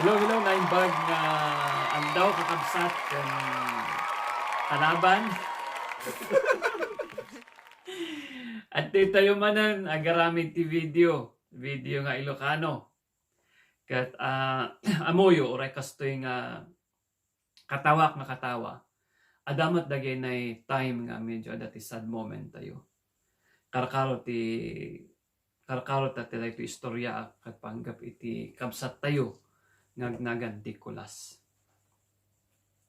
Hello, hello, naimbag nga andaw kakabsat kan kalaban. At di tayo manan agaramid ti video nga Ilocano. Kat amoyo oray kastoy nga katawak nga katawa. Adamat dagay nay time nga medyo adati sad moment tayo. Karkaro ta ti istorya kat panggap iti kabsat tayo ngagnagan Nicolas.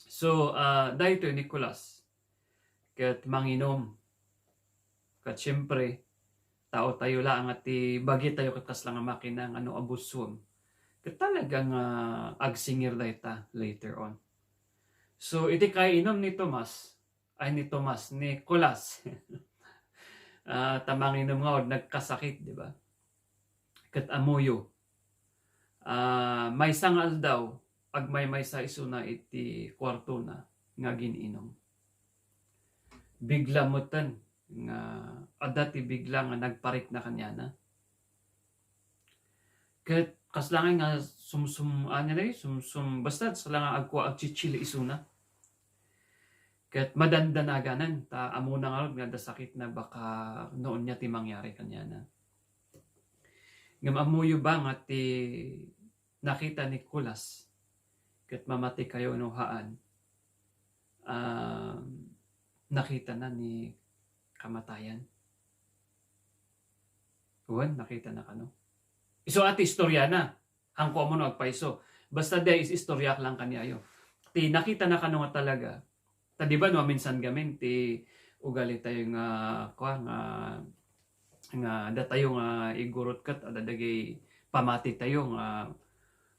So, dahito Nicolas, kat manginom, kat syempre, tao tayo lang at bagi tayo katas lang ang makina ng ano abuson. Kat talagang agsingir dahita later on. So, iti kay inom ni Nicolas. Tamanginom nga o nagkasakit, di ba? Kat amuyo. May sangal daw ag may sa isuna iti kwarto na nga gininom. Bigla mutan nga adati bigla nga nagparik na kanya na. Ket kaslangay nga basta sala nga agwa agchichili isuna. Ket madandanaganan ta amo na nga dasakit na baka noon niya ti mangyari kanya na. Ngam amuyo ba nga ti nakita ni Nicolas ket mamati kayo nuhaan nakita na ni kamatayan. Uwan, nakita na kano. Iso ati istorya na. Hangko mo no agpaiso. Basta day is istoryak lang kaniayo. Ti nakita na kano nga talaga. Ta di ba no minsan gamin ti ugali tayo nga datayo nga igurot kat adadagay pamati tayo nga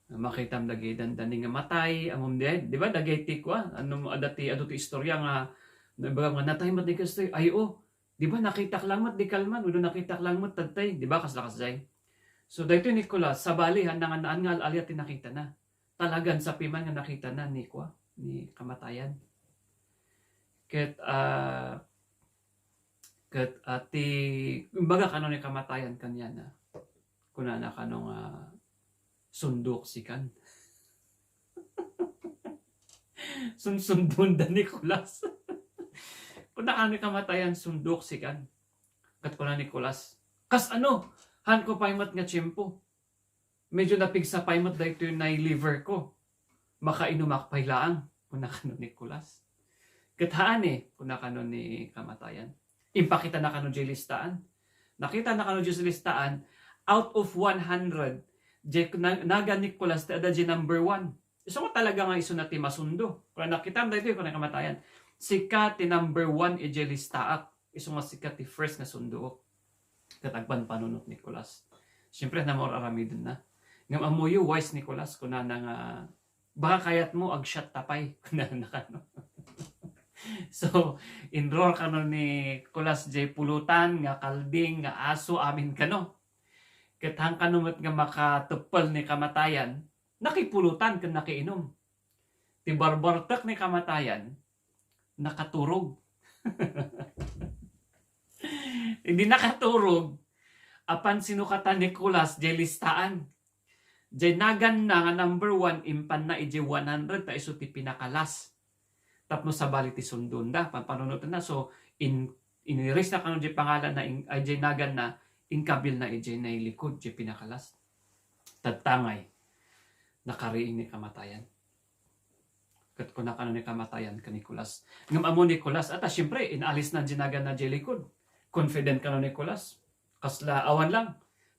makitam dagay dandani nga matay amom di ba dagay ti ano adati istorya nga nga natay mat di kastoy ay di ba nakita lang mat di kalman uno nakita lang mat tadtay di ba kasay. So dayto ni Nicolas sa bali handang naan nga alyat ti nakita na talagan sa piman nga nakita na ni kamatayan. Ket ati kumbaga kano ni kamatayan kanya na kunana kano nga sundok sikan. Sunsundon da Nicolas. Kunana ni kamatayan sundok sikan. Kat kunana Nicolas. Kas ano? Han ko paymat nga tiyempo. Medyo napigsa paymat da ito yung liver ko. Makainumak paylaang. Kuna kano Nicolas. Kat kuna kano ni kamatayan. Impakita na kano jay listaan. Nakita na kano jay listaan. Out of 100, naga Nicolas ada jay number 1. So ko talaga nga iso na ti masundo. Kung nakita mo dito kung kamatayan. Sikat ti number 1 jay listaak. Iso nga sikat ti first nga sundo. Katagban panunot Nicolas. Siyempre na more aramidon na. Ngam amuyo wise Nicolas kuna na nga baka kayat mo agshot tapay kuna na kano. So, enroll kano ni Nicolas J. Pulutan, nga kalding, nga aso, amin kano. Katang kanumot nga makatupal ni kamatayan, nakipulutan kan nakiinom. Ti barbartak ni kamatayan, nakaturog. Hindi nakaturog, apan sinukatan ni Nicolas J. listaan. J. nagan na nga number 1, impan na ij 100, ta iso ti pinakalas. Tapos sa bali ti sundon da panunot na so iniris na kanu di pangalan na aj nagan na inkabil na aj na likod di pinakalas tatangay nakariin ni kamatayan kat kuna kanu ni kamatayan ka Nicolas ngam amo Nicolas ata syempre inalis na jinagan na di likod confident kanu Nicolas kasla awan lang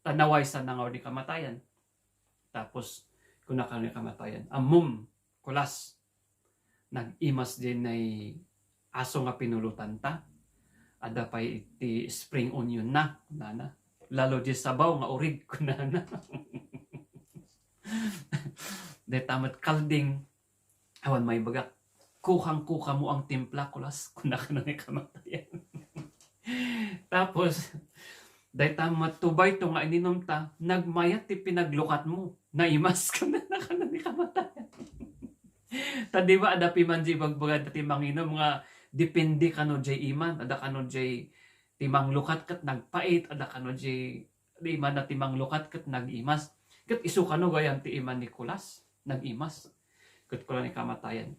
tanaway sa nangaw ni kamatayan tapos kuna kanu ni kamatayan amum Nicolas nag-imas din na aso nga pinulutan ta. Ada pa iti spring onion na. Kunana. Lalo di sabaw nga urig. Kunana. De tamat kalding. Awan may baga. Kuhang-kuha mo ang timpla kulas. Kunana ni kamatayan. Tapos, dahil tamat tubay ito nga ininom ta. Nagmayat ti pinaglukat mo. Naimas ka na ni kamatayan. Ta di ba ada piman jay bagbagad ti manginom nga depende kano jay iman ada kano jay timang lukat kat nagpait ada kano jay di iman na timang lukat kat nagimas kat isu kano gayan ti iman Nicolas nag-imas. Kat ko lang ni kamatayan.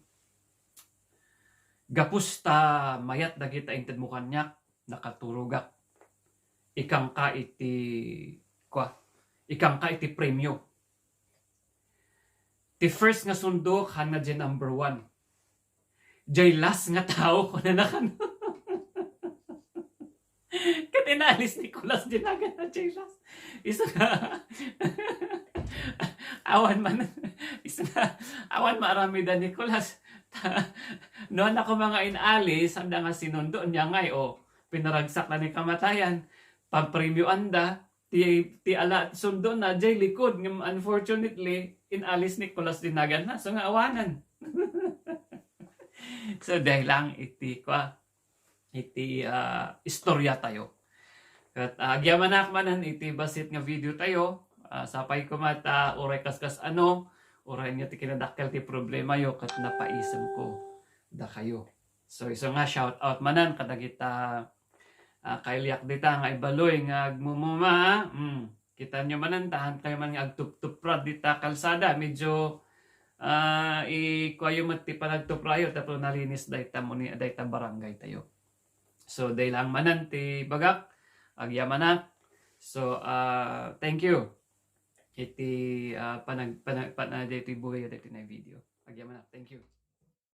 Gapus ta mayat dagita inted mo kanyak, nakaturugak. Ikang ka iti premyo. Ti first nga sundok, han nga dyan number 1. Jay last nga tao ko na nakan. Kat inalis ni Nicolas dinagan na jay last. Isa nga, awan man, isa nga, awan marami da Nicolas. Noon ako mga inalis, handa nga sinundo niya ngay, pinaragsak na ni kamatayan, pampremyo anda, ti ala sundo na, jay likod, unfortunately, inalis ni Nicolas dinagan na, so nga awanan. So dahil lang iti istorya tayo. At agyaman nakmanan iti basit nga video tayo. Sapay ko mata uray kaskas uray nga ti kinadakkel ti problema yo kat napaisem ko da kayo. So iso nga shout out manan kadagita kailiak dita nga ibaloy nga agmumuma. Kita nyo manan tahan kayo man nga agtup-tuprad dita kalsada medyo ikuayo mati panagtuprayo tapos nalinis dayta muni dayta barangay tayo. So day lang manan ti bagak agyaman na. So thank you. Iti daytoy buhay daytoy na video. Agyaman na. Thank you.